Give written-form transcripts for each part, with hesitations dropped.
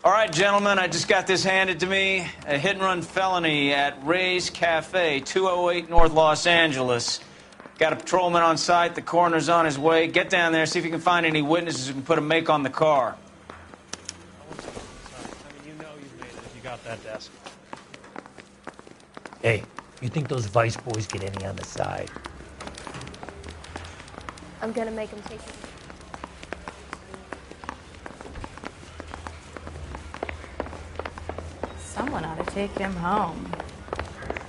All right, gentlemen, I just got this handed to me. A hit-and-run felony at Ray's Cafe, 208 North Los Angeles. Got a patrolman on site. The coroner's on his way. Get down there, see if you can find any witnesses who can put a make on the car. I mean, you know you've made it if you got that desk. Hey, you think those Vice boys get any on the side? I'm gonna make them take it. Someone ought to take him home.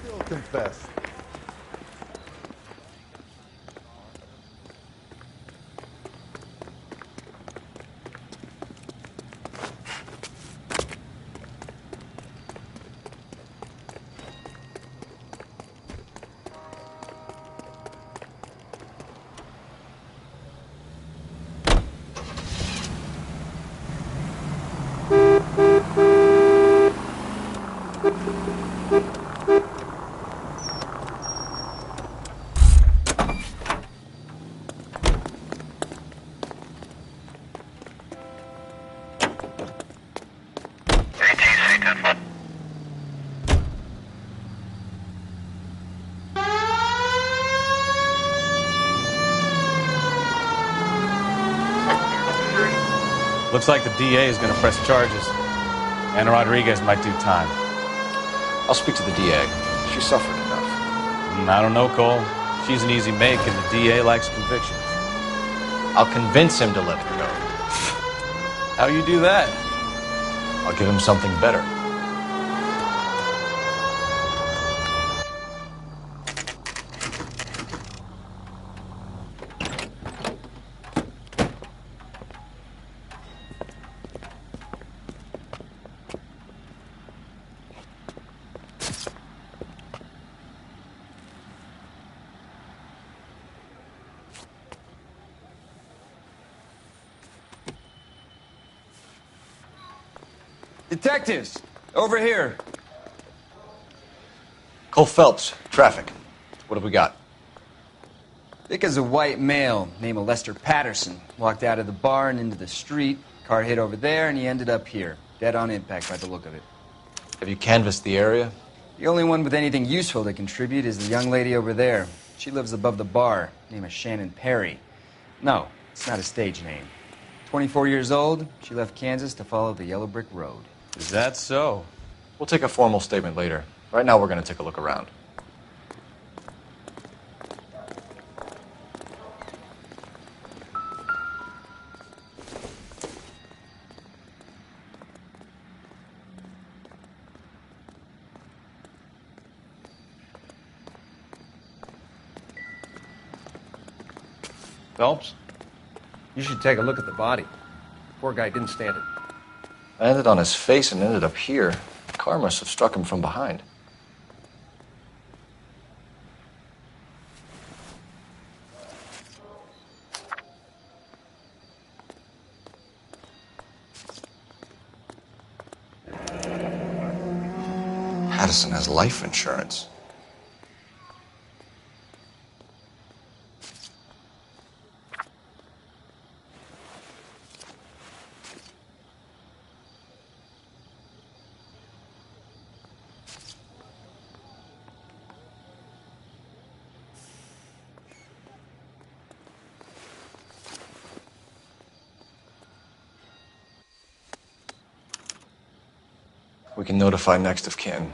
Still confess. Looks like the DA is going to press charges. Anna Rodriguez might do time. I'll speak to the DA. She suffered enough. I don't know, Cole. She's an easy make, and the DA likes convictions. I'll convince him to let her go. How you do that? I'll give him something better. Detectives, over here. Cole Phelps, traffic. What have we got? Thick as a white male named Lester Patterson. Walked out of the bar and into the street. Car hit over there, and he ended up here. Dead on impact by the look of it. Have you canvassed the area? The only one with anything useful to contribute is the young lady over there. She lives above the bar. Name is Shannon Perry. No, it's not a stage name. 24 years old, she left Kansas to follow the yellow brick road. Is that so? We'll take a formal statement later. Right now, we're going to take a look around. Phelps, you should take a look at the body. Poor guy didn't stand it. I landed on his face and ended up here. The car must have struck him from behind. Patterson has life insurance. We can notify next of kin.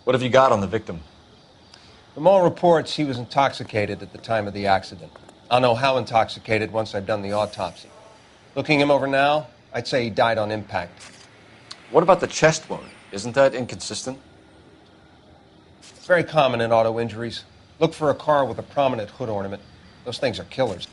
What have you got on the victim? From all reports, he was intoxicated at the time of the accident. I'll know how intoxicated once I've done the autopsy. Looking him over now, I'd say he died on impact. What about the chest wound? Isn't that inconsistent? It's very common in auto injuries. Look for a car with a prominent hood ornament. Those things are killers.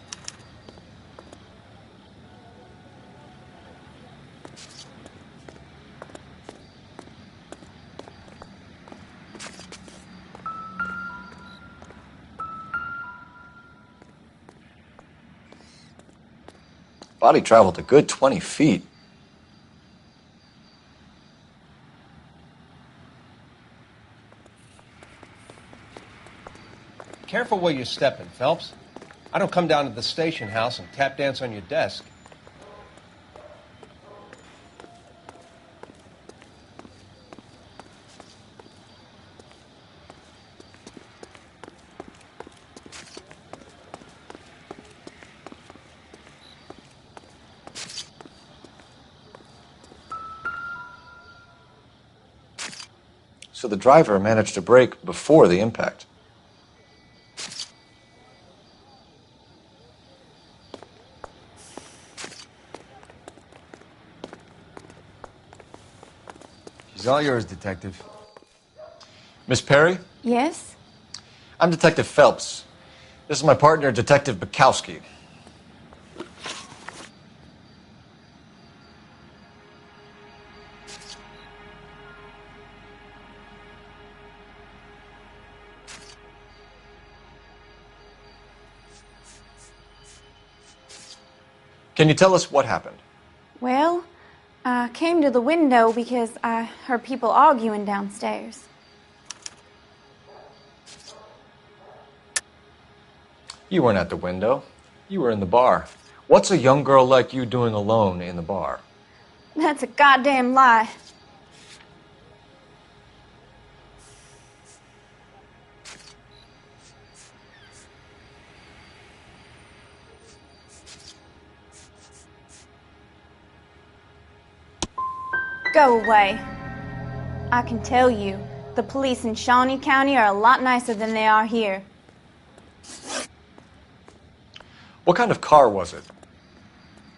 Body traveled a good 20 feet. Careful where you're stepping, Phelps. I don't come down to the station house and tap dance on your desk. So the driver managed to brake before the impact. She's all yours, Detective. Miss Perry? Yes? I'm Detective Phelps. This is my partner, Detective Bukowski. Can you tell us what happened? Well, I came to the window because I heard people arguing downstairs. You weren't at the window. You were in the bar. What's a young girl like you doing alone in the bar? That's a goddamn lie. Go away. I can tell you, the police in Shawnee County are a lot nicer than they are here. What kind of car was it?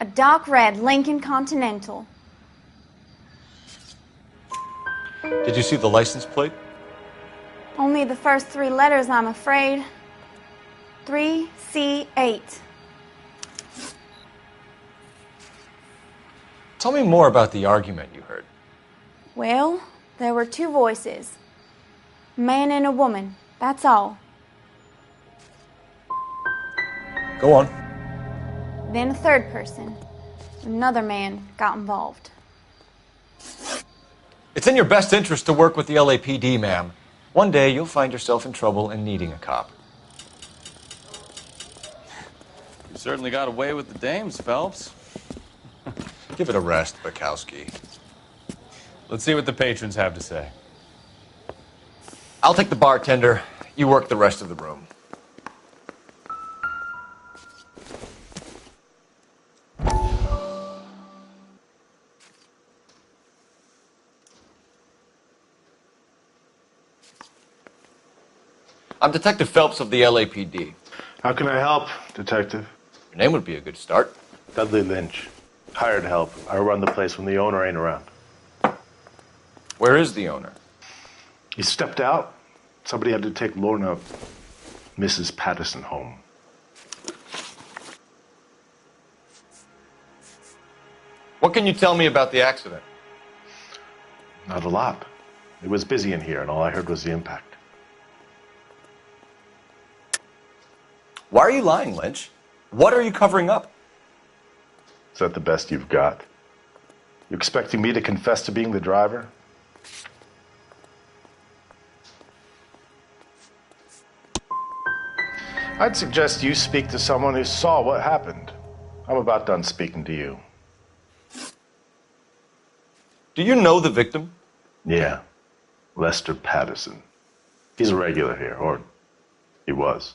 A dark red Lincoln Continental. Did you see the license plate? Only the first three letters, I'm afraid. 3C8. Tell me more about the argument you heard. Well, there were two voices. A man and a woman, that's all. Go on. Then a third person. Another man got involved. It's in your best interest to work with the LAPD, ma'am. One day you'll find yourself in trouble and needing a cop. You certainly got away with the dames, Phelps. Give it a rest, Bukowski. Let's see what the patrons have to say. I'll take the bartender. You work the rest of the room. I'm Detective Phelps of the LAPD. How can I help, Detective? Your name would be a good start. Dudley Lynch. Hired help. I run the place when the owner ain't around. Where is the owner? He stepped out. Somebody had to take Lorna, Mrs. Patterson, home. What can you tell me about the accident? Not a lot. It was busy in here, and all I heard was the impact. Why are you lying, Lynch? What are you covering up? Is that the best you've got? You expecting me to confess to being the driver? I'd suggest you speak to someone who saw what happened. I'm about done speaking to you. Do you know the victim? Yeah, Lester Patterson. He's a regular here, or he was.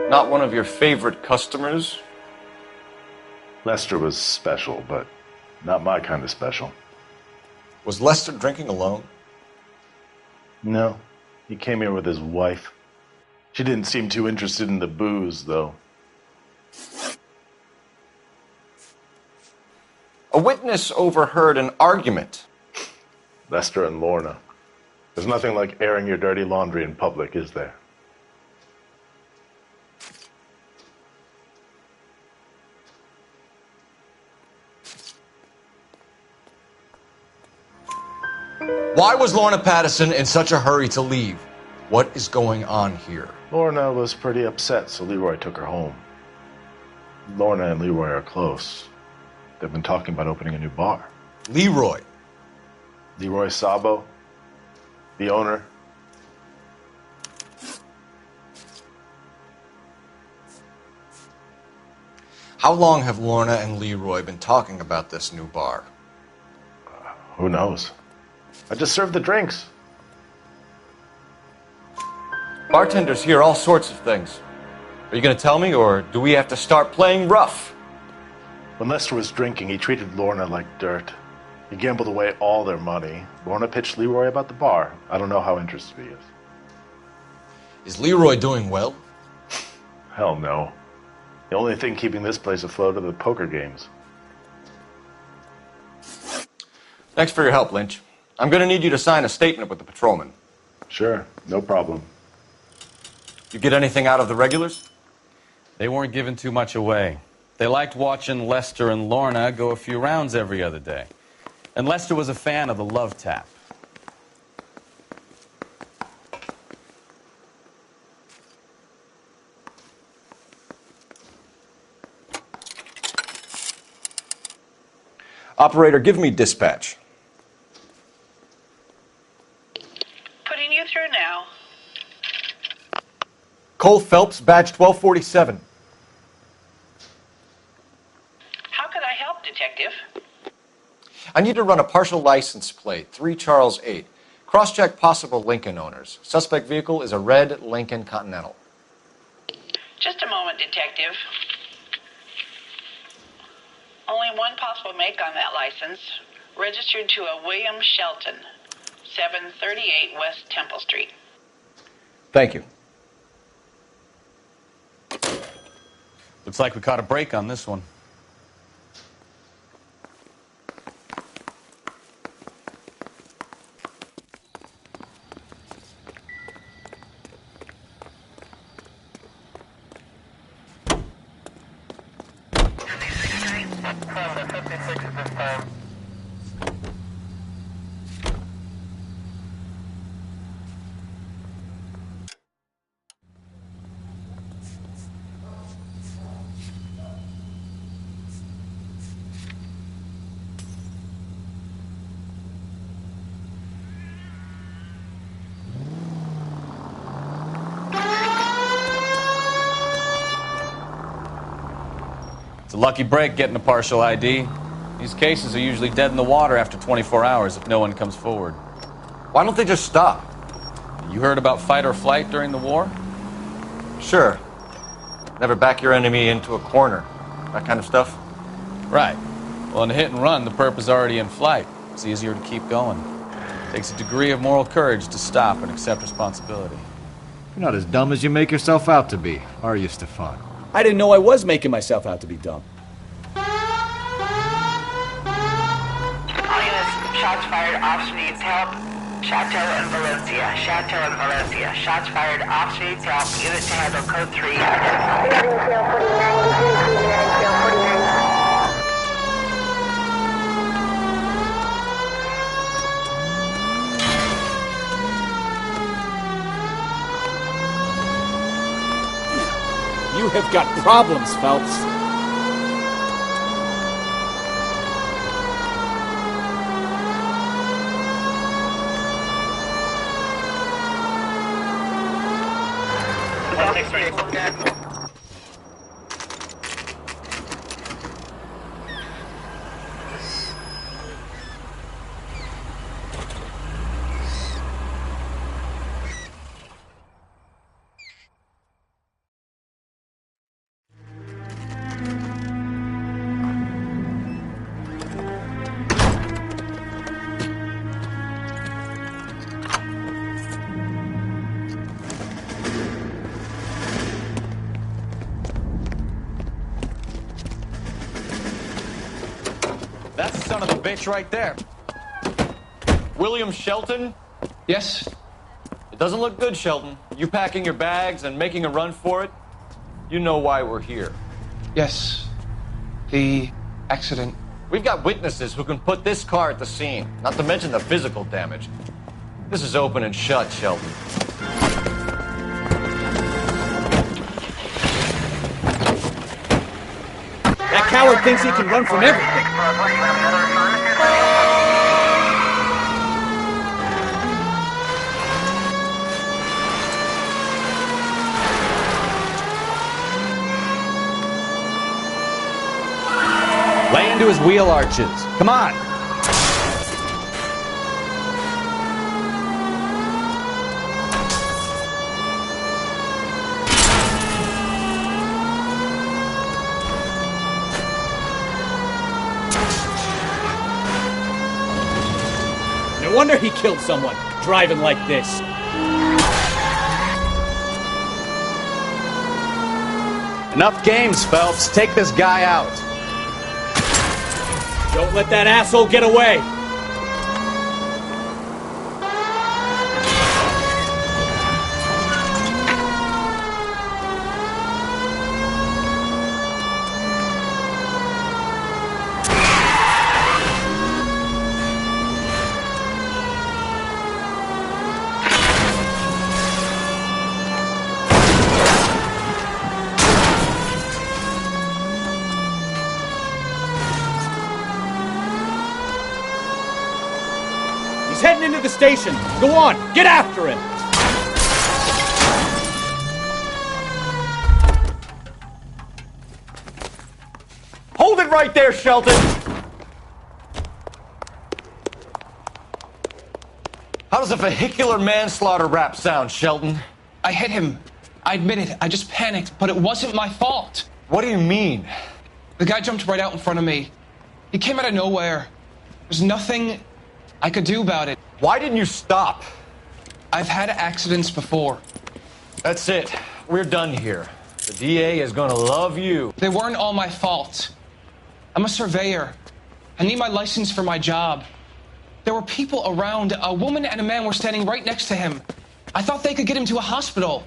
Not one of your favorite customers? Lester was special, but Not my kind of special. Was Lester drinking alone? No. He came here with his wife. She didn't seem too interested in the booze, though. A witness overheard an argument. Lester and Lorna. There's nothing like airing your dirty laundry in public, is there? Why was Lorna Patterson in such a hurry to leave? What is going on here? Lorna was pretty upset, so Leroy took her home. Lorna and Leroy are close. They've been talking about opening a new bar. Leroy. Leroy Sabo, the owner. How long have Lorna and Leroy been talking about this new bar? Who knows? I just served the drinks. Bartenders hear all sorts of things. Are you going to tell me, or do we have to start playing rough? When Lester was drinking, he treated Lorna like dirt. He gambled away all their money. Lorna pitched Leroy about the bar. I don't know how interested he is. Is Leroy doing well? Hell no. The only thing keeping this place afloat are the poker games. Thanks for your help, Lynch. I'm going to need you to sign a statement with the patrolman. Sure, no problem. You get anything out of the regulars? They weren't giving too much away. They liked watching Lester and Lorna go a few rounds every other day. And Lester was a fan of the love tap. Operator, give me dispatch. Putting you through now. Cole Phelps, badge 1247. How could I help, Detective? I need to run a partial license plate, 3 Charles 8. Cross-check possible Lincoln owners. Suspect vehicle is a red Lincoln Continental. Just a moment, Detective. Only one possible make on that license. Registered to a William Shelton, 738 West Temple Street. Thank you. Looks like we caught a break on this one. It's a lucky break getting a partial ID. These cases are usually dead in the water after 24 hours if no one comes forward. Why don't they just stop? You heard about fight or flight during the war? Sure. Never back your enemy into a corner. That kind of stuff. Right. Well, in a hit and run, the perp is already in flight. It's easier to keep going. Takes a degree of moral courage to stop and accept responsibility. You're not as dumb as you make yourself out to be, are you, Stefan? I didn't know I was making myself out to be dumb. All units, shots fired, officer needs help. Chateau and Valencia. Chateau and Valencia. Shots fired, officer needs help. Unit to handle code 3. You have got problems, Phelps. That son of a bitch right there. William Shelton? Yes? It doesn't look good, Shelton. You packing your bags and making a run for it? You know why we're here. Yes. The accident. We've got witnesses who can put this car at the scene, not to mention the physical damage. This is open and shut, Shelton. That coward thinks he can run from everything. Lay into his wheel arches. Come on. No wonder he killed someone, driving like this. Enough games, Phelps. Take this guy out. Don't let that asshole get away! Heading into the station. Go on, get after him. Hold it right there, Shelton. How does a vehicular manslaughter rap sound, Shelton? I hit him. I admit it. I just panicked, but it wasn't my fault. What do you mean? The guy jumped right out in front of me. He came out of nowhere. There's nothing I could do about it. Why didn't you stop? I've had accidents before. That's it. We're done here. The DA is gonna love you. They weren't all my fault. I'm a surveyor. I need my license for my job. There were people around. A woman and a man were standing right next to him. I thought they could get him to a hospital.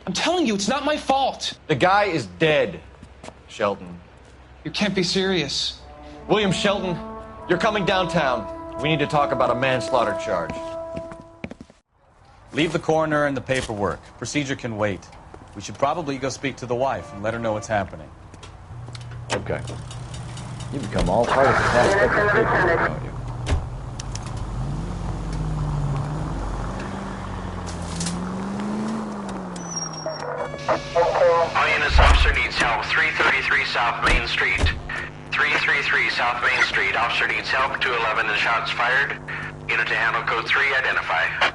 I'm telling you, it's not my fault. The guy is dead, Shelton. You can't be serious. William Shelton, you're coming downtown. We need to talk about a manslaughter charge. Leave the coroner and the paperwork. Procedure can wait. We should probably go speak to the wife and let her know what's happening. Okay. You become all part of the aspect of the paperwork, don't you? All units, officer needs help. 333 South Main Street. 333 South Main Street. Officer needs help. 211 and shots fired. Unit to handle code 3. Identify.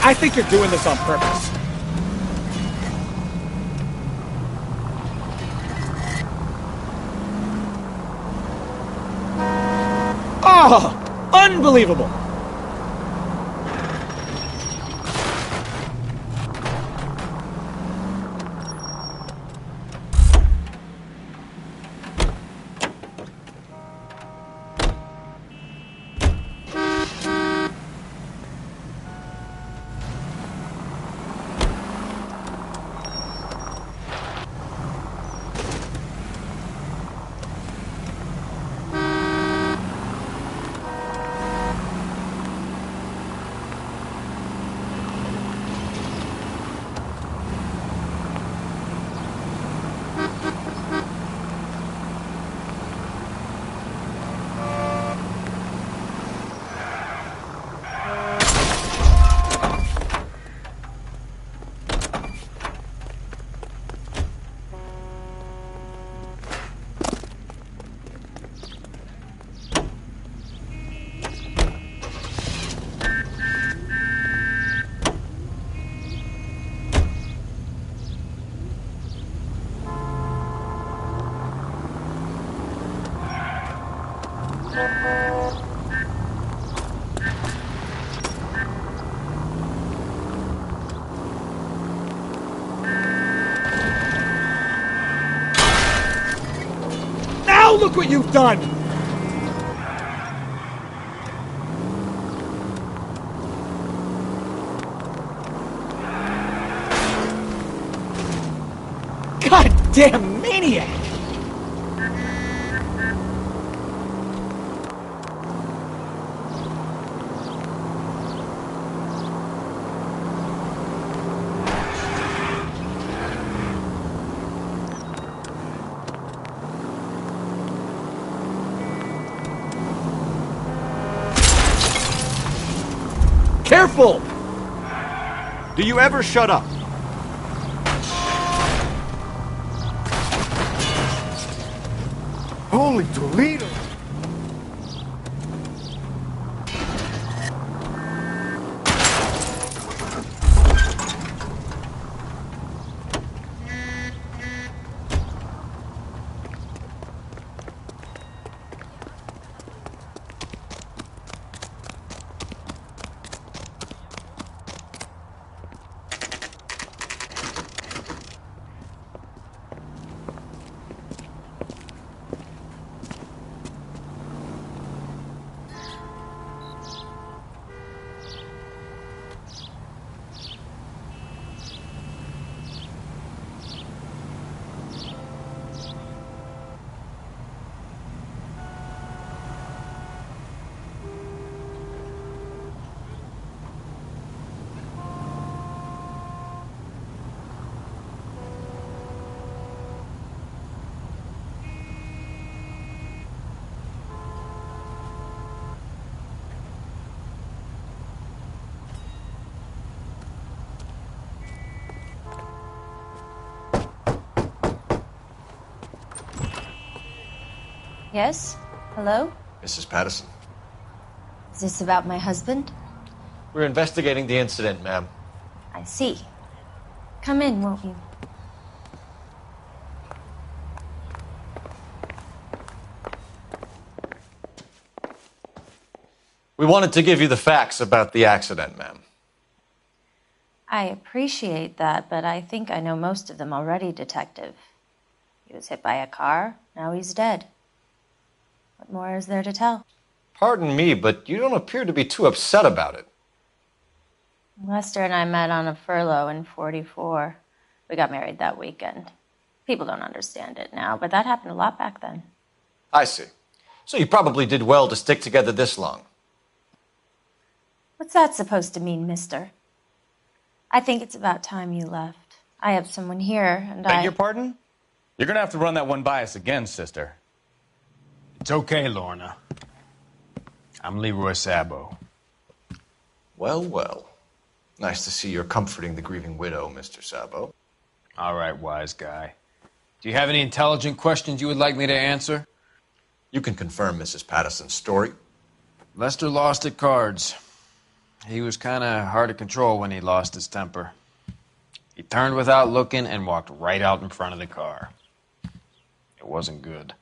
I think you're doing this on purpose. Oh, unbelievable! Now look what you've done! Goddamn maniac! Careful! Do you ever shut up? Holy Toledo! Yes? Hello? Mrs. Patterson. Is this about my husband? We're investigating the incident, ma'am. I see. Come in, won't you? We wanted to give you the facts about the accident, ma'am. I appreciate that, but I think I know most of them already, Detective. He was hit by a car, now he's dead. What more is there to tell? Pardon me, but you don't appear to be too upset about it. Lester and I met on a furlough in '44. We got married that weekend. People don't understand it now, but that happened a lot back then. I see. So you probably did well to stick together this long. What's that supposed to mean, mister? I think it's about time you left. I have someone here, and Beg your pardon? You're gonna have to run that one by us again, sister. It's okay, Lorna. I'm Leroy Sabo. Well, well. Nice to see you're comforting the grieving widow, Mr. Sabo. All right, wise guy. Do you have any intelligent questions you would like me to answer? You can confirm Mrs. Patterson's story. Lester lost at cards. He was kind of hard to control when he lost his temper. He turned without looking and walked right out in front of the car. It wasn't good.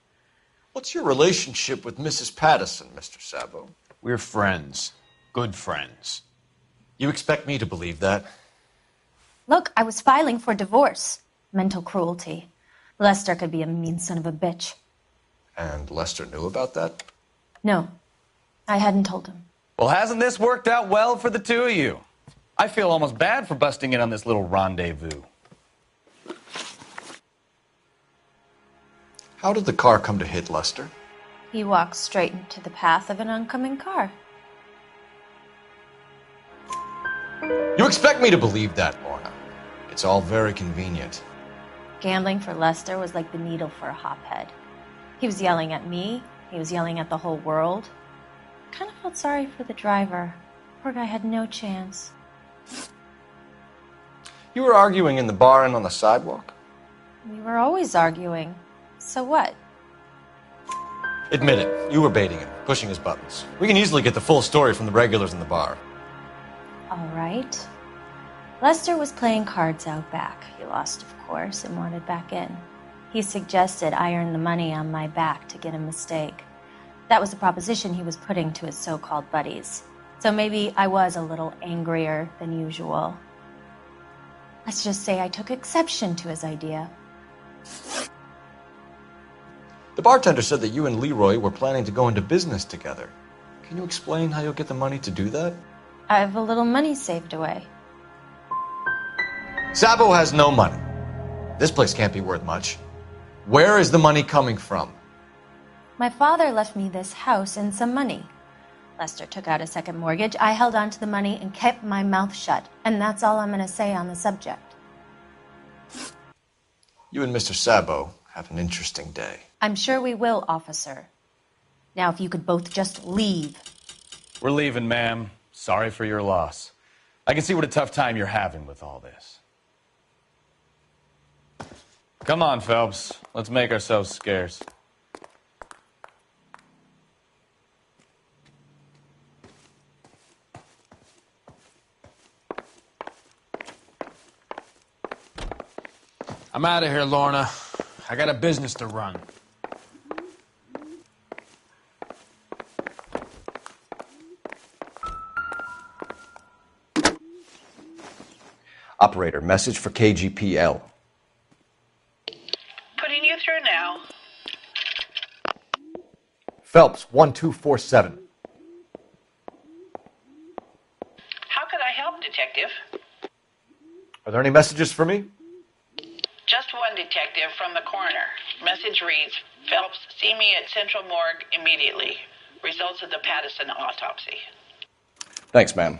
What's your relationship with Mrs. Patterson, Mr. Sabo? We're friends. Good friends. You expect me to believe that? Look, I was filing for divorce. Mental cruelty. Lester could be a mean son of a bitch. And Lester knew about that? No, I hadn't told him. Well, hasn't this worked out well for the two of you? I feel almost bad for busting in on this little rendezvous. How did the car come to hit Lester? He walked straight into the path of an oncoming car. You expect me to believe that, Lorna? It's all very convenient. Gambling for Lester was like the needle for a hophead. He was yelling at me. He was yelling at the whole world. I kind of felt sorry for the driver. Poor guy had no chance. You were arguing in the bar and on the sidewalk? We were always arguing. So what? Admit it, you were baiting him, pushing his buttons. We can easily get the full story from the regulars in the bar. All right. Lester was playing cards out back. He lost, of course, and wanted back in. He suggested I earn the money on my back to get a mistake. That was the proposition he was putting to his so-called buddies. So maybe I was a little angrier than usual. Let's just say I took exception to his idea. The bartender said that you and Leroy were planning to go into business together. Can you explain how you'll get the money to do that? I have a little money saved away. Sabo has no money. This place can't be worth much. Where is the money coming from? My father left me this house and some money. Lester took out a second mortgage. I held on to the money and kept my mouth shut. And that's all I'm going to say on the subject. You and Mr. Sabo have an interesting day. I'm sure we will, officer. Now, if you could both just leave. We're leaving, ma'am. Sorry for your loss. I can see what a tough time you're having with all this. Come on, Phelps. Let's make ourselves scarce. I'm out of here, Lorna. I got a business to run. Operator, message for KGPL. Putting you through now. Phelps, 1247. How could I help, Detective? Are there any messages for me? Just one detective from the coroner. Message reads, Phelps, see me at Central Morgue immediately. Results of the Patterson autopsy. Thanks, ma'am.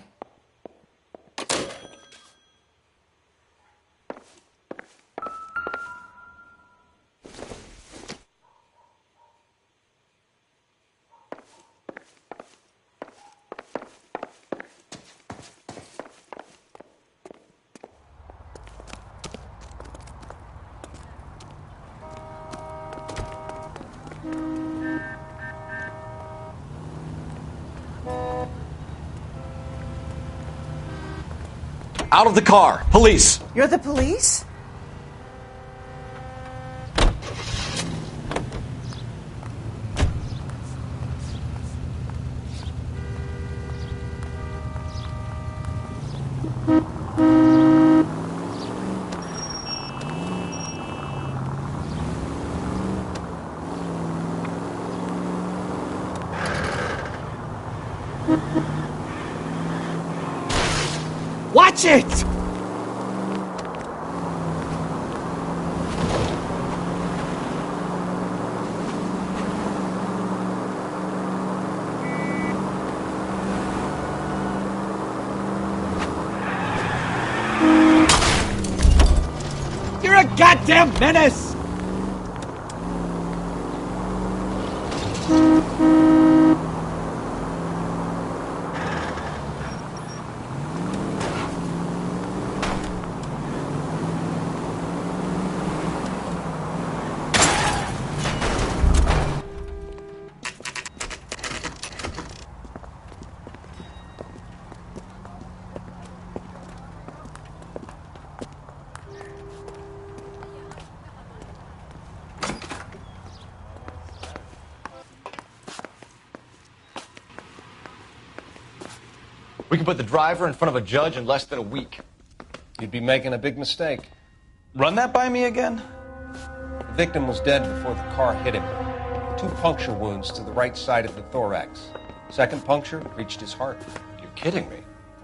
Out of the car! Police! You're the police? Watch it! You're a goddamn menace! We can put the driver in front of a judge in less than a week. You'd be making a big mistake. Run that by me again? The victim was dead before the car hit him. 2 puncture wounds to the right side of the thorax. Second puncture reached his heart. You're kidding me.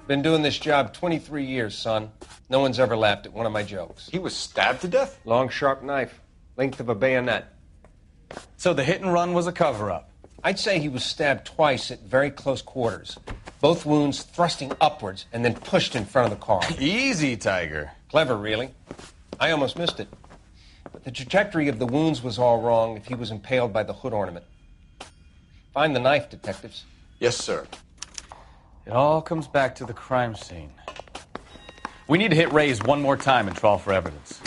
Been doing this job 23 years, son. No one's ever laughed at one of my jokes. He was stabbed to death? Long, sharp knife. Length of a bayonet. So the hit and run was a cover-up? I'd say he was stabbed twice at very close quarters. Both wounds thrusting upwards and then pushed in front of the car. Easy, Tiger. Clever, really. I almost missed it. But the trajectory of the wounds was all wrong if he was impaled by the hood ornament. Find the knife, detectives. Yes, sir. It all comes back to the crime scene. We need to hit Ray's one more time and trawl for evidence.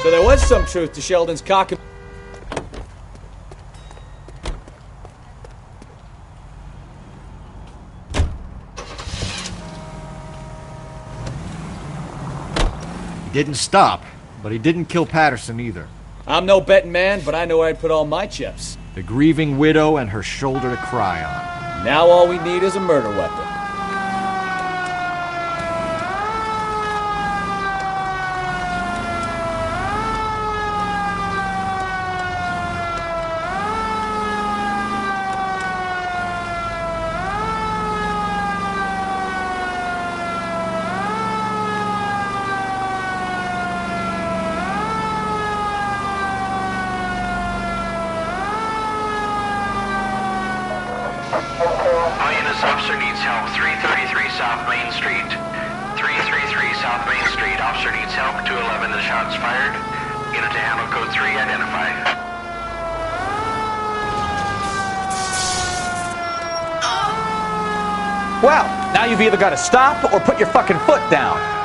So there was some truth to Sheldon's cock. He didn't stop, but he didn't kill Patterson either. I'm no betting man, but I know where I'd put all my chips. The grieving widow and her shoulder to cry on. Now all we need is a murder weapon. Officer needs help. 333 South Main Street. 333 South Main Street. Officer needs help. 211 the shots fired. Unit to handle code 3 identified. Well, now you've either got to stop or put your fucking foot down.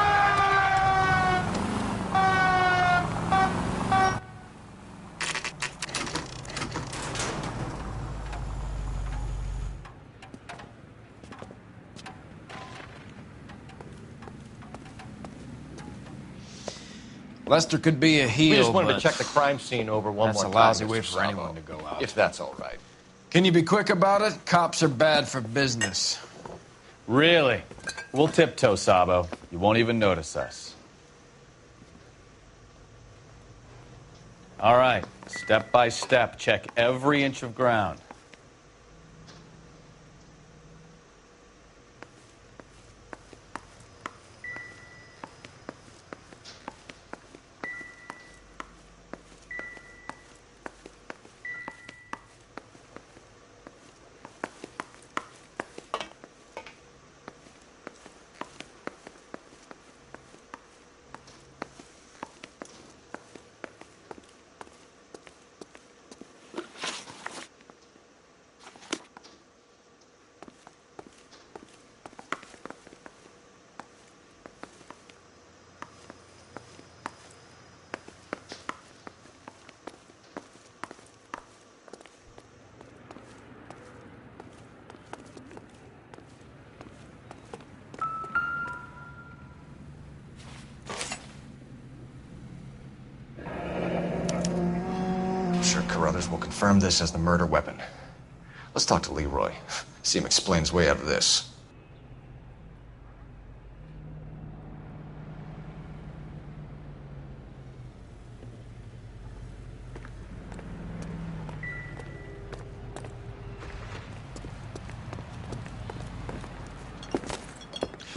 Lester could be a heel, We just wanted but to check the crime scene over one that's more a time. lousy way Mr. for Sabo. anyone to go out. If that's all right. Can you be quick about it? Cops are bad for business. Really? We'll tiptoe, Sabo. You won't even notice us. All right, step by step, check every inch of ground. I'm sure Carruthers will confirm this as the murder weapon. Let's talk to Leroy. See him explain his way out of this.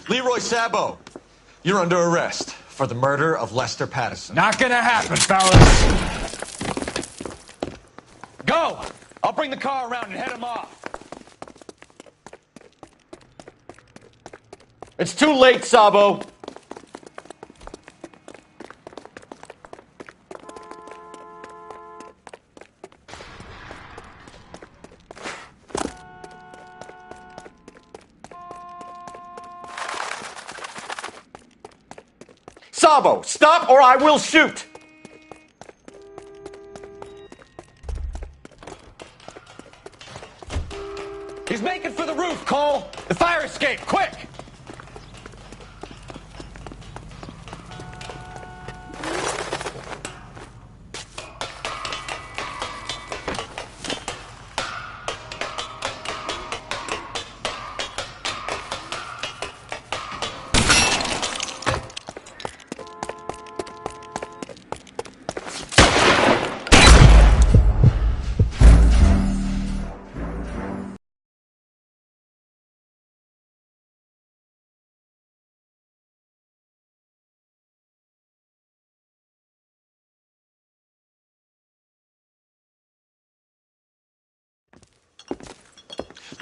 Leroy Sabo, you're under arrest for the murder of Lester Patterson. Not gonna happen, fellas. Go! I'll bring the car around and head him off. It's too late, Sabo. Sabo, stop or I will shoot! He's making for the roof, Cole! The fire escape, quick!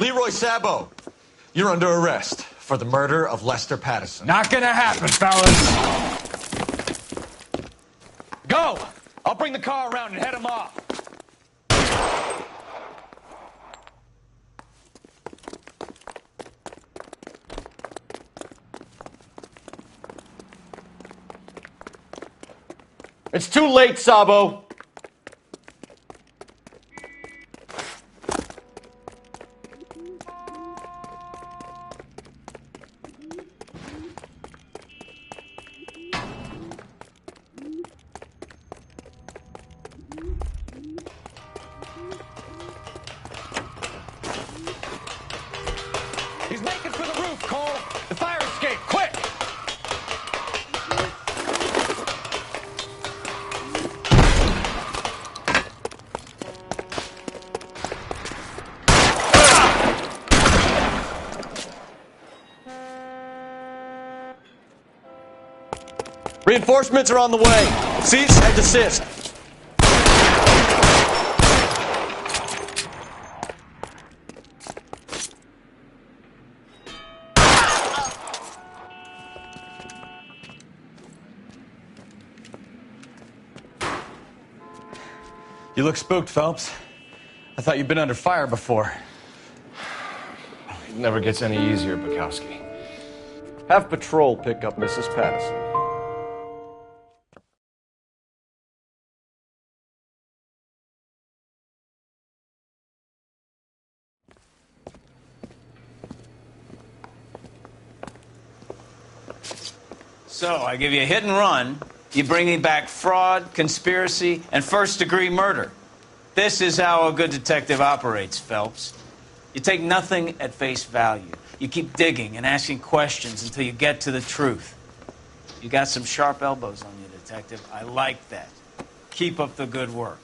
Leroy Sabo, you're under arrest for the murder of Lester Patterson. Not gonna happen, fellas. Go! I'll bring the car around and head him off. It's too late, Sabo. He's making for the roof, Cole! The fire escape, quick! Reinforcements are on the way. Cease and desist. You look spooked, Phelps. I thought you'd been under fire before. It never gets any easier, Bukowski. Have patrol pick up Mrs. Patterson. So, I give you a hit and run. You bring me back fraud, conspiracy, and first-degree murder. This is how a good detective operates, Phelps. You take nothing at face value. You keep digging and asking questions until you get to the truth. You got some sharp elbows on you, detective. I like that. Keep up the good work.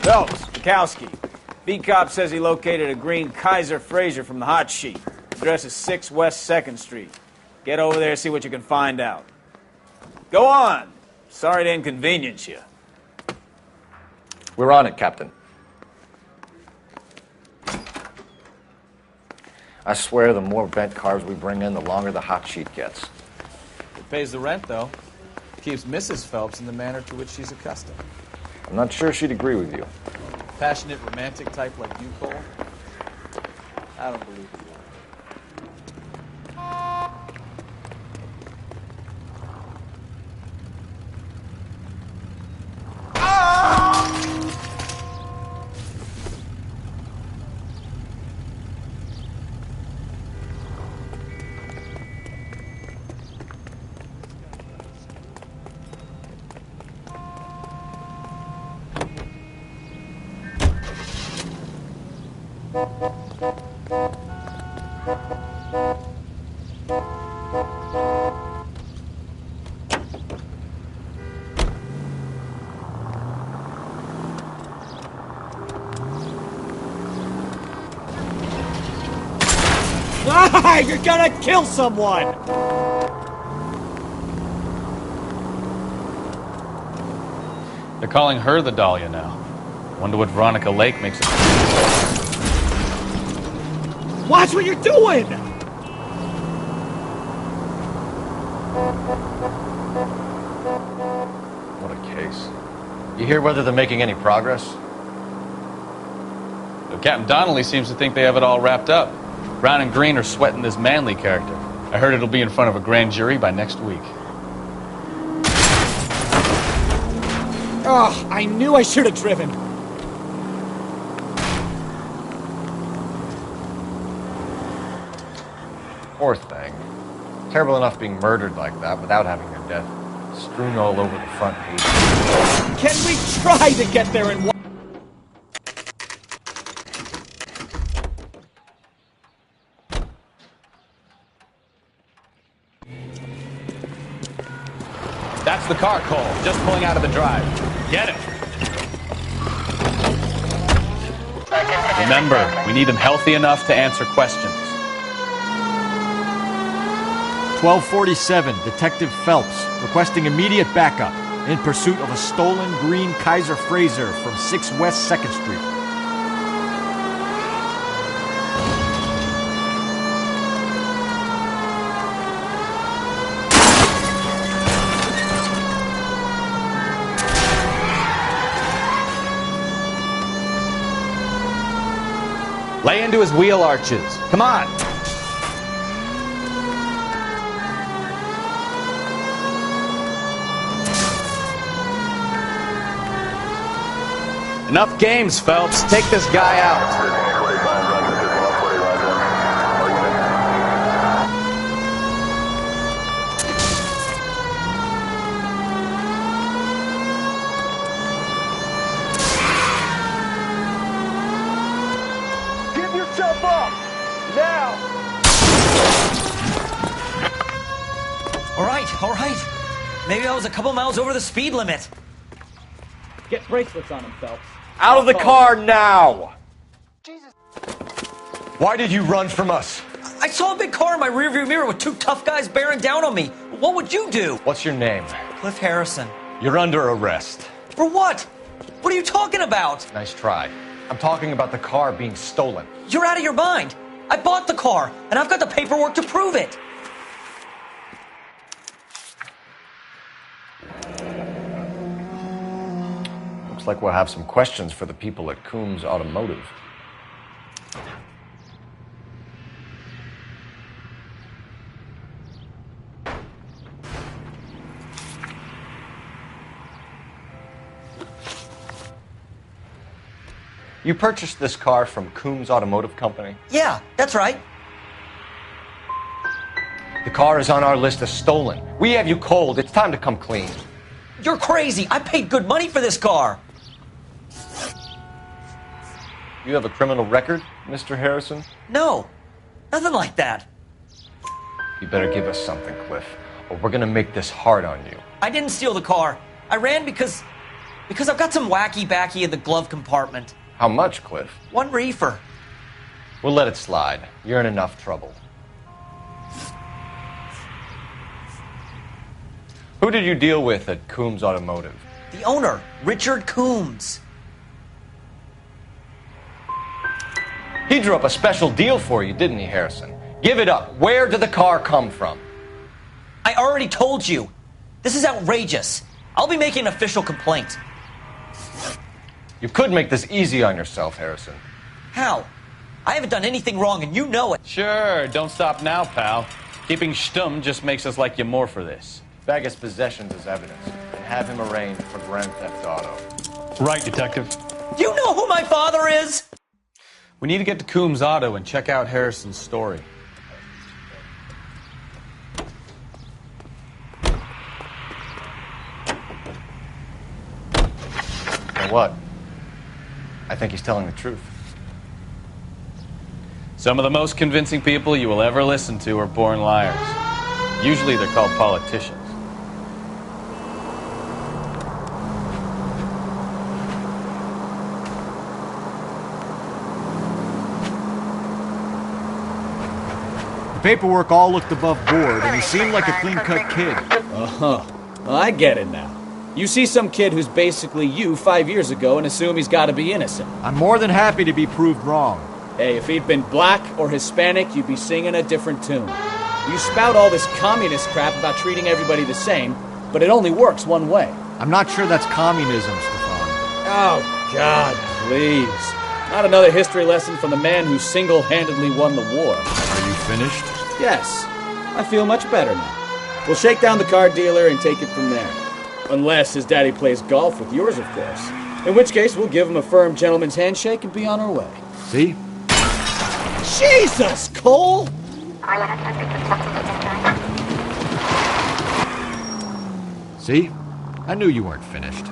Phelps, Bukowski. Beat cop says he located a green Kaiser Fraser from the hot sheet. Address is 6 West 2nd Street. Get over there, see what you can find out. Go on. Sorry to inconvenience you. We're on it, Captain. I swear the more bent cars we bring in, the longer the hot sheet gets. It pays the rent, though. Keeps Mrs. Phelps in the manner to which she's accustomed. I'm not sure she'd agree with you. Passionate, romantic type like you, Cole? I don't believe you. Ah, you're gonna kill someone! They're calling her the Dahlia now. Wonder what Veronica Lake makes it. Watch what you're doing! What a case. You hear whether they're making any progress? Well, Captain Donnelly seems to think they have it all wrapped up. Brown and Green are sweating this Manley character. I heard it'll be in front of a grand jury by next week. Oh, I knew I should have driven. Poor thing. Terrible enough being murdered like that without having her death strewn all over the front page. Can we try to get there in one? That's the car, Cole. Just pulling out of the drive. Get it. Remember, we need them healthy enough to answer questions. 1247, Detective Phelps, requesting immediate backup in pursuit of a stolen green Kaiser Frazer from 6 West 2nd Street. Lay into his wheel arches. Come on. Enough games, Phelps. Take this guy out. Give yourself up! Now! All right. Maybe I was a couple miles over the speed limit. Get bracelets on him, Phelps. Out of the car now! Jesus. Why did you run from us? I saw a big car in my rearview mirror with 2 tough guys bearing down on me. What would you do? What's your name? Cliff Harrison. You're under arrest. For what? What are you talking about? Nice try. I'm talking about the car being stolen. You're out of your mind. I bought the car, and I've got the paperwork to prove it. Looks like we'll have some questions for the people at Coombs Automotive. You purchased this car from Coombs Automotive Company? Yeah, that's right. The car is on our list as stolen. We have you cold. It's time to come clean. You're crazy. I paid good money for this car. You have a criminal record, Mr. Harrison? No, nothing like that. You better give us something, Cliff, or we're gonna make this hard on you. I didn't steal the car. I ran because I've got some wacky backy in the glove compartment. How much, Cliff? 1 reefer. We'll let it slide. You're in enough trouble. Who did you deal with at Coombs Automotive? The owner, Richard Coombs. He drew up a special deal for you, didn't he, Harrison? Give it up. Where did the car come from? I already told you. This is outrageous. I'll be making an official complaint. You could make this easy on yourself, Harrison. How? I haven't done anything wrong, and you know it. Sure, don't stop now, pal. Keeping stum just makes us like you more for this. Bag his possessions as evidence and have him arraigned for Grand Theft Auto. Right, Detective. Do you know who my father is? We need to get to Coombs Auto and check out Harrison's story. Now what? I think he's telling the truth. Some of the most convincing people you will ever listen to are born liars. Usually they're called politicians. paperwork all looked above board, and he seemed like a clean-cut kid. Oh, well, I get it now. You see some kid who's basically you 5 years ago and assume he's got to be innocent. I'm more than happy to be proved wrong. Hey, if he'd been black or Hispanic, you'd be singing a different tune. You spout all this communist crap about treating everybody the same, but it only works one way. I'm not sure that's communism, Stefan. Oh, God, please. Not another history lesson from the man who single-handedly won the war. Are you finished? Yes. I feel much better now. We'll shake down the car dealer and take it from there. Unless his daddy plays golf with yours, of course. In which case, we'll give him a firm gentleman's handshake and be on our way. See? Jesus, Cole! See? I knew you weren't finished.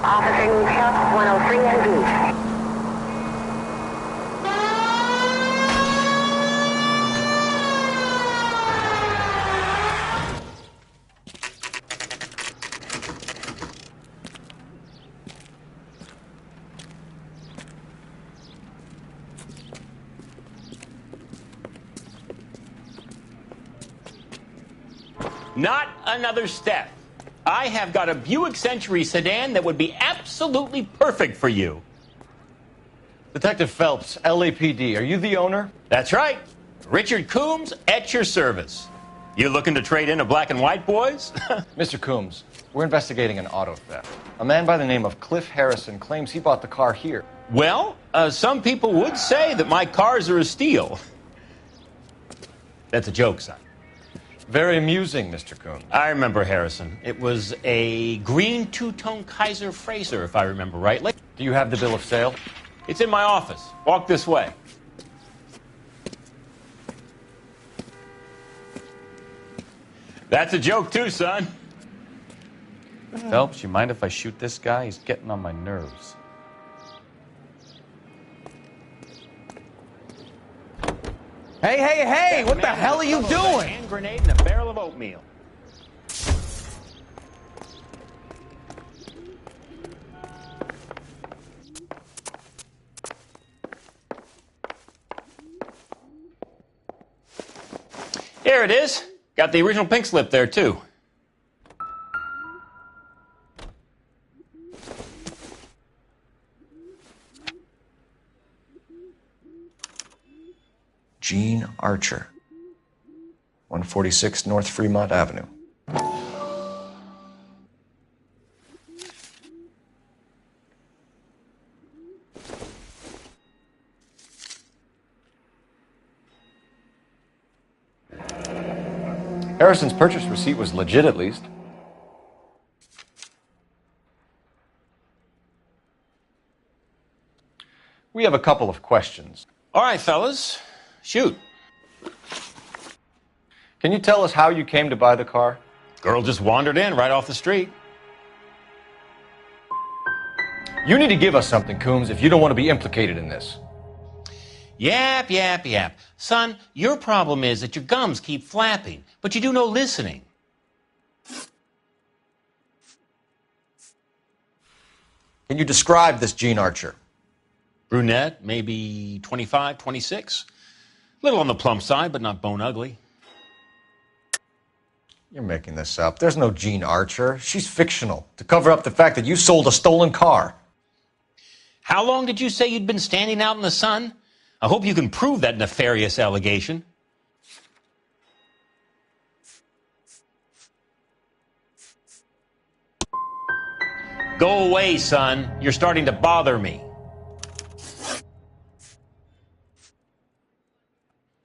Officer needs help, 103 and B. Not another step. I have got a Buick Century sedan that would be absolutely perfect for you. Detective Phelps, LAPD, are you the owner? That's right. Richard Coombs at your service. You looking to trade in a black and white, boys? Mr. Coombs, we're investigating an auto theft. A man by the name of Cliff Harrison claims he bought the car here. Well, some people would say that my cars are a steal. That's a joke, son. Very amusing, Mr. Coombs. I remember Harrison. It was a green two-tone Kaiser Frazer, if I remember rightly. Do you have the bill of sale? It's in my office. Walk this way. That's a joke, too, son. Phelps, you mind if I shoot this guy? He's getting on my nerves. Hey, hey, hey! What the hell are you doing? A hand grenade and a barrel of oatmeal. Here it is. Got the original pink slip there, too. Gene Archer, 146 North Fremont Avenue. Harrison's purchase receipt was legit, at least. We have a couple of questions. All right, fellas. Shoot. Can you tell us how you came to buy the car? Girl just wandered in right off the street. You need to give us something, Coombs, if you don't want to be implicated in this. Yap, yap, yap. Son, your problem is that your gums keep flapping, but you do no listening. Can you describe this Gene Archer? Brunette, maybe 25, 26. Little on the plump side, but not bone ugly. You're making this up. There's no Gene Archer. She's fictional to cover up the fact that you sold a stolen car. How long did you say you'd been standing out in the sun? I hope you can prove that nefarious allegation. Go away, son. You're starting to bother me.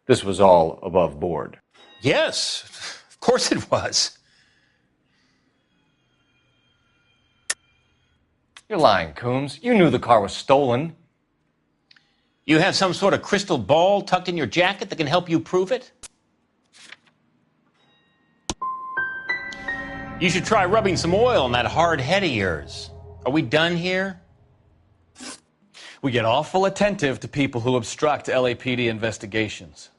This was all above board. Yes, of course it was. You're lying, Coombs. You knew the car was stolen. You have some sort of crystal ball tucked in your jacket that can help you prove it? You should try rubbing some oil on that hard head of yours. Are we done here? We get awful attentive to people who obstruct LAPD investigations.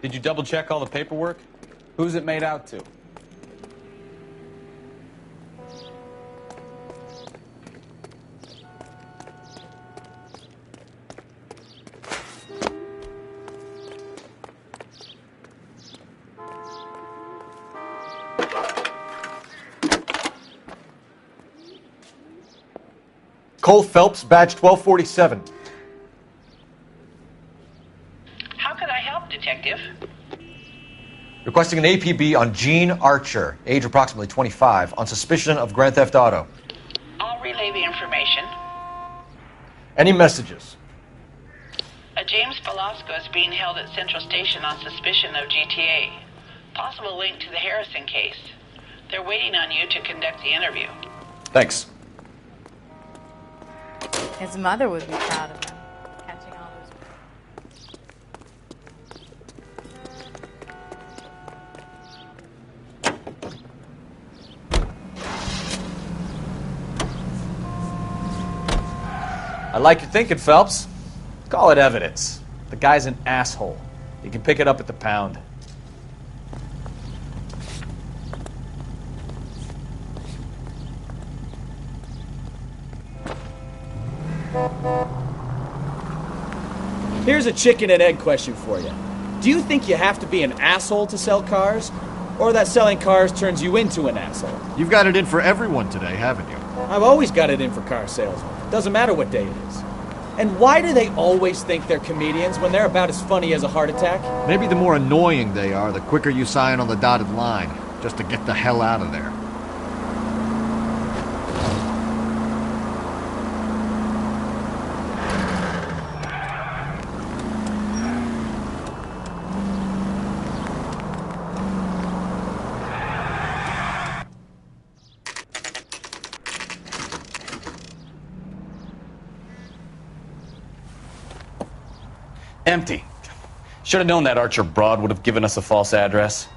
Did you double check all the paperwork? Who's it made out to? Cole Phelps, badge 1247. How can I help, Detective? Requesting an APB on Gene Archer, age approximately 25, on suspicion of grand theft auto. I'll relay the information. Any messages? A James Velasco is being held at Central Station on suspicion of GTA. Possible link to the Harrison case. They're waiting on you to conduct the interview. Thanks. His mother would be proud of him, catching all those. I like your thinking, Phelps. Call it evidence. The guy's an asshole. You can pick it up at the pound. Here's a chicken and egg question for you. Do you think you have to be an asshole to sell cars? Or that selling cars turns you into an asshole? You've got it in for everyone today, haven't you? I've always got it in for car salesmen. Doesn't matter what day it is. And why do they always think they're comedians when they're about as funny as a heart attack? Maybe the more annoying they are, the quicker you sign on the dotted line, just to get the hell out of there. Empty. Should have known that Archer broad would have given us a false address.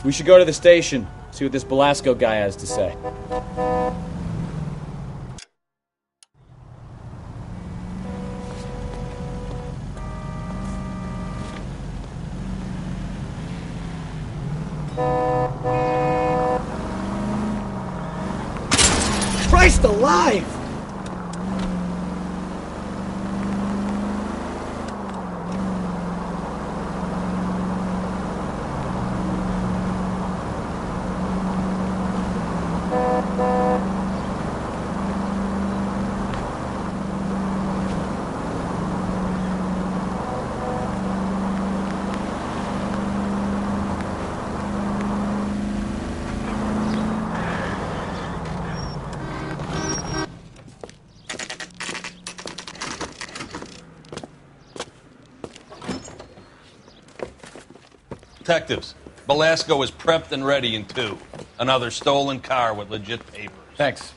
We should go to the station, see what this Velasco guy has to say. Christ alive! Detectives, Velasco is prepped and ready in 2. Another stolen car with legit papers. Thanks.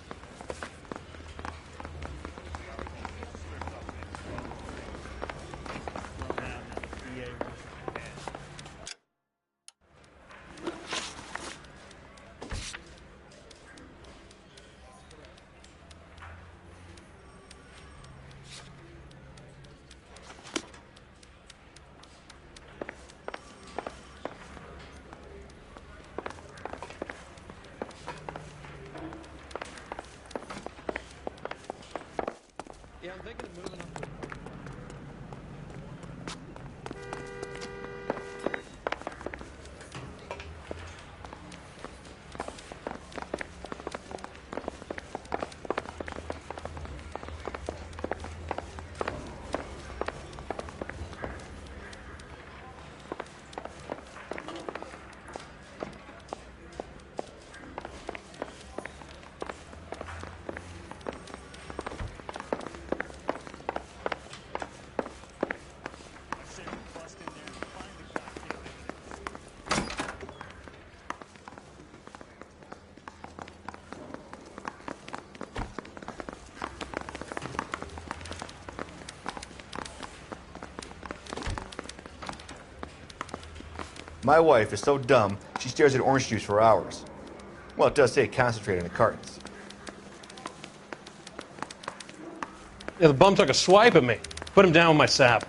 My wife is so dumb, she stares at orange juice for hours. Well, it does say concentrate in the cartons. Yeah, the bum took a swipe at me. Put him down with my sap.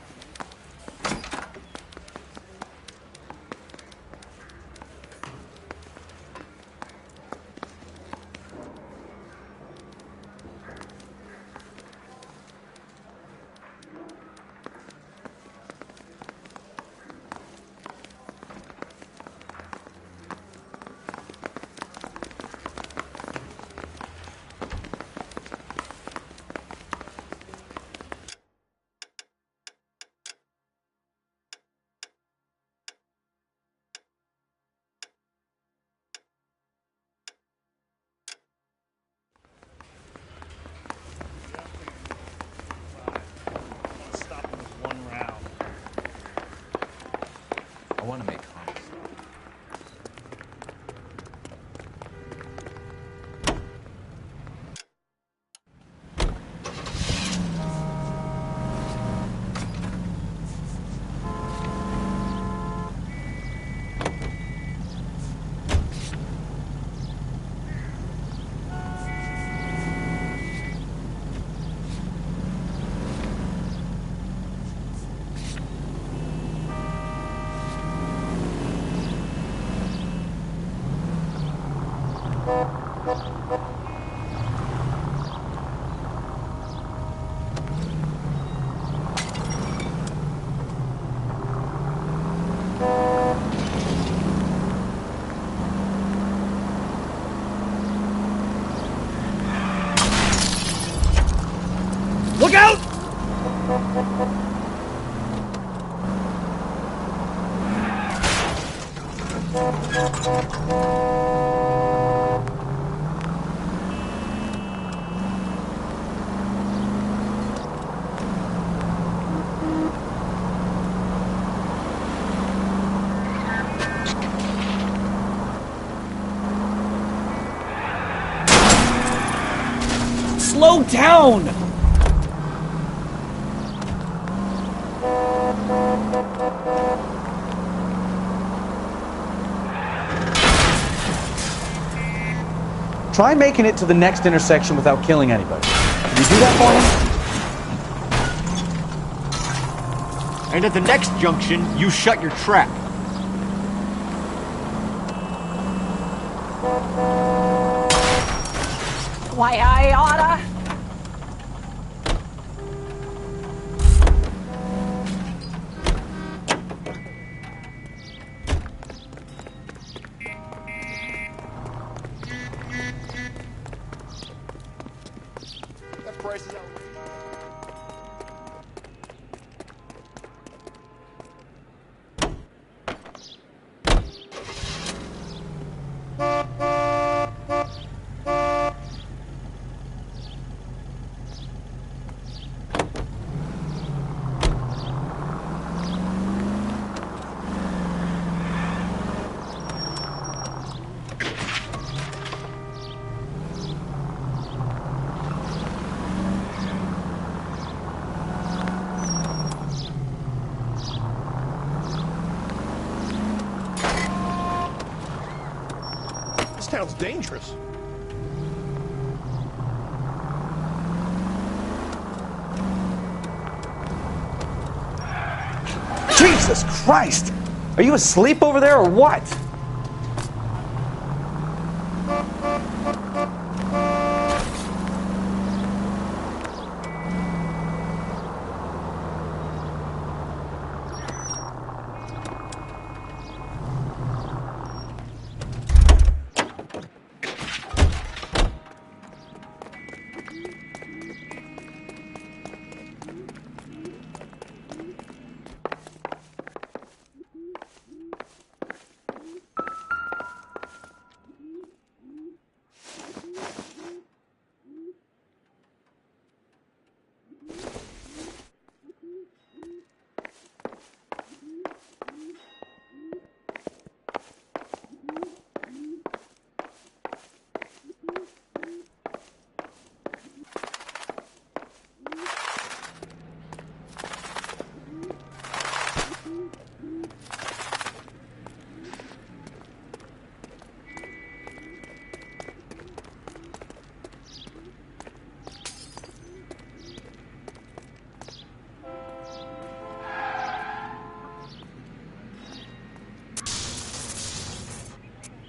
I want to make comments. Look out! Slow down! Try making it to the next intersection without killing anybody. Can you do that for me? And at the next junction, you shut your trap. Why, I oughta. That price is out. This town's dangerous. Jesus Christ! Are you asleep over there or what?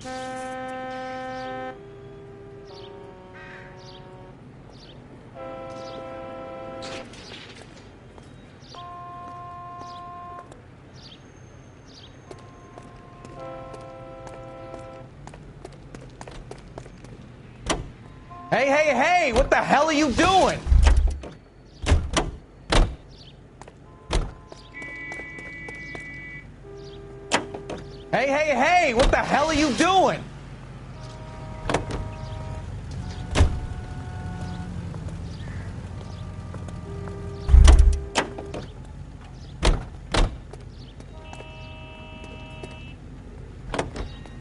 Hey, hey, hey! What the hell are you doing? Hey, hey, hey! What the hell are you doing?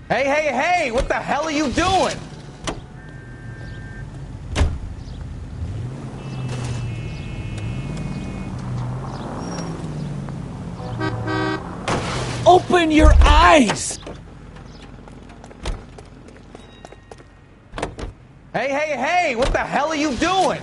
Hey, hey, hey! What the hell are you doing? Open your eyes! Hey, hey, hey! What the hell are you doing?